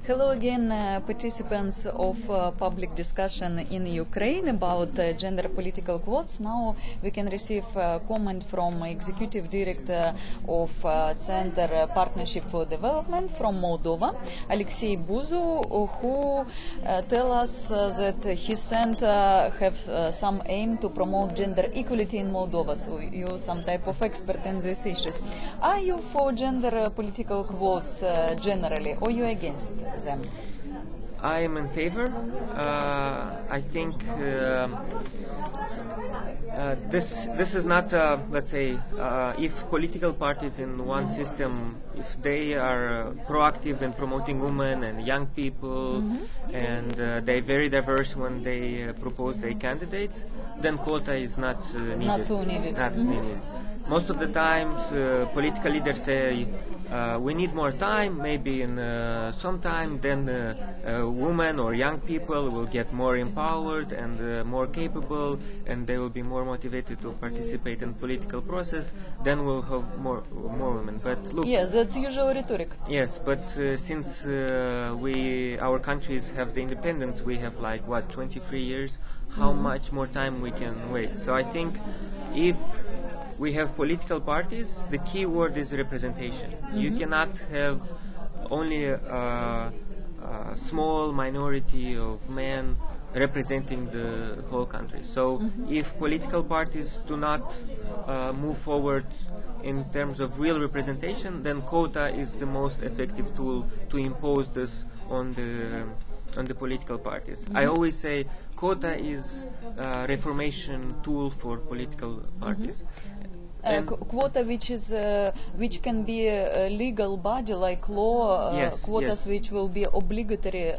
Hello again, participants of public discussion in Ukraine about gender political quotes. Now we can receive comment from Executive Director of Center, Partnership for Development from Moldova, Олексій Бузу, who tell us that his center have some aim to promote gender equality in Moldova. So you're some type of expert in these issues. Are you for gender political quotes generally, or you against them? I am in favor. I think this is not, let's say, if political parties in one system, if they are proactive in promoting women and young people, and they're very diverse when they propose their candidates, then quota is not needed. Not so needed. Not needed. Most of the times, political leaders say, we need more time, maybe in some time, then women or young people will get more empowered and more capable, and they will be more motivated to participate in political process, then we'll have more women. But look, Yes, that's usual rhetoric. yes, but since our countries have the independence, we have like, what, 23 years? How much more time we can wait? So I think if we have political parties, the key word is representation. You cannot have only a small minority of men representing the whole country. So if political parties do not move forward in terms of real representation, then quota is the most effective tool to impose this on the political parties. I always say quota is a reformation tool for political parties. Quota which can be a legal body like law, Yes, quotas yes. which will be obligatory.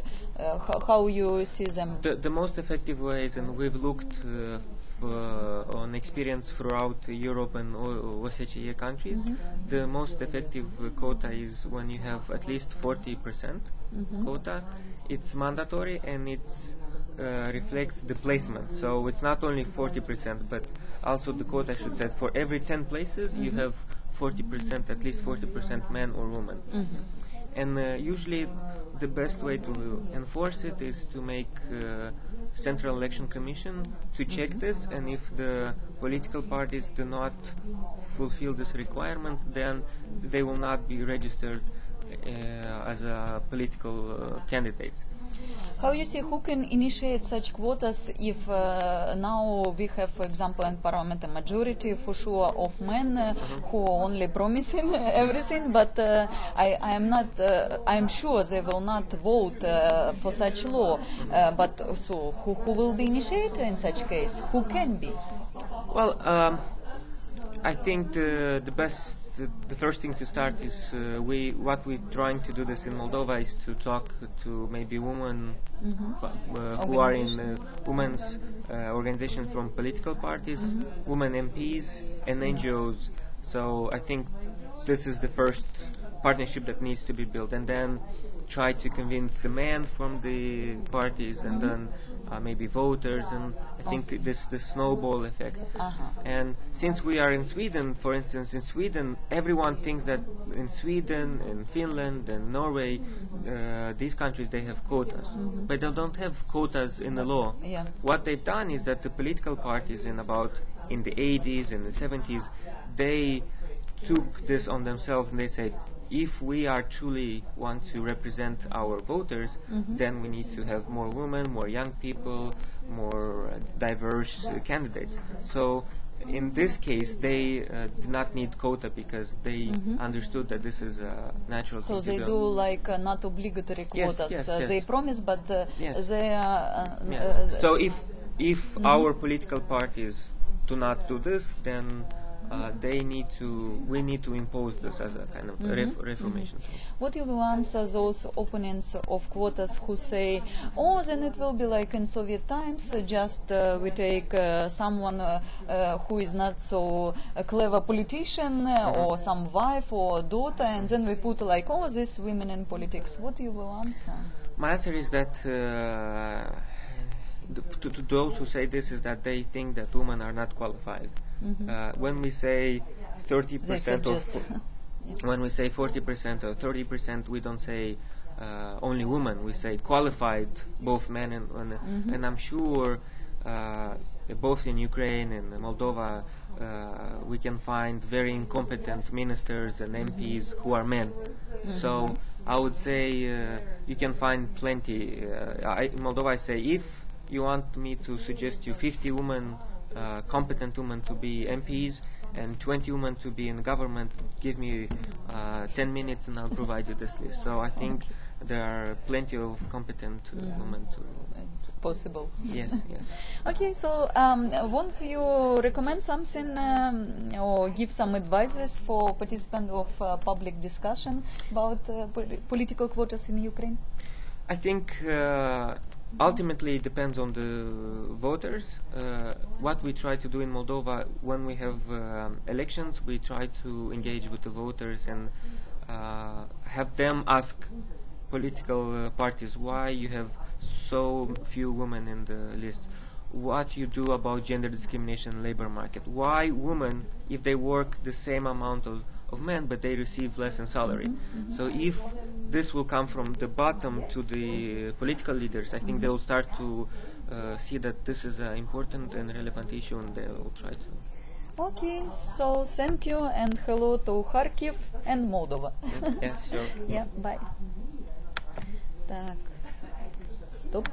How you see them? The most effective ways, and we've looked on experience throughout Europe and OSCE countries, the most effective quota is when you have at least 40% quota. It's mandatory and it's reflects the placement. So it's not only 40%, but also the quota should say for every 10 places you have 40%, at least 40% men or women. And usually the best way to enforce it is to make Central Election Commission to check this, and if the political parties do not fulfill this requirement, then they will not be registered as political candidates. How you see who can initiate such quotas if now we have, for example, in Parliament a majority for sure of men who are only promising everything, but I am sure they will not vote for such law. But so who will be initiated in such case? Who can be? Well, I think the first thing to start is what we're trying to do this in Moldova is to talk to maybe women who are in women's organizations from political parties, women MPs, and NGOs. So I think this is the first partnership that needs to be built, and then try to convince the men from the parties, and then maybe voters, and I think the snowball effect. And since we are in Sweden, for instance, in Sweden, everyone thinks that in Sweden, in Finland, and Norway, these countries, they have quotas. But they don't have quotas in the law. Yeah. What they've done is that the political parties in the 80s and the 70s, they took this on themselves, and they said, if we are truly want to represent our voters, then we need to have more women, more young people, more diverse candidates. So in this case, they did not need quota because they understood that this is a natural thing So they to do like not obligatory quotas. yes. They promise, but Yes. they So if our political parties do not do this, then we need to impose this as a kind of reformation. What you will answer those opponents of quotas who say, oh, then it will be like in Soviet times, just we take someone who is not so a clever politician or some wife or daughter, and then we put like, oh, these women in politics. What you will answer? My answer is that to those who say this is that they think that women are not qualified. When we say 30% or when we say 40% or 30%, we don't say only women, we say qualified, both men and I'm sure both in Ukraine and Moldova we can find very incompetent ministers and MPs who are men. So I would say you can find plenty. In Moldova I say, if you want me to suggest you 50 women, competent women to be MPs and 20 women to be in government, give me 10 minutes and I'll provide you this list. So I think there are plenty of competent women to... It's possible. Yes, yes. Okay, so want you recommend something or give some advices for participants of public discussion about political quotas in Ukraine? I think ultimately it depends on the voters. What we try to do in Moldova, when we have elections, we try to engage with the voters and have them ask political parties why you have so few women in the list. What you do about gender discrimination in labor market? Why women, if they work the same amount of men, but they receive less in salary? So if this will come from the bottom to the political leaders, I think they will start to see that this is an important and relevant issue, and they will try to. Okay, so thank you and hello to Kharkiv and Moldova. Yes, sure. Yeah, bye. Так, стоп.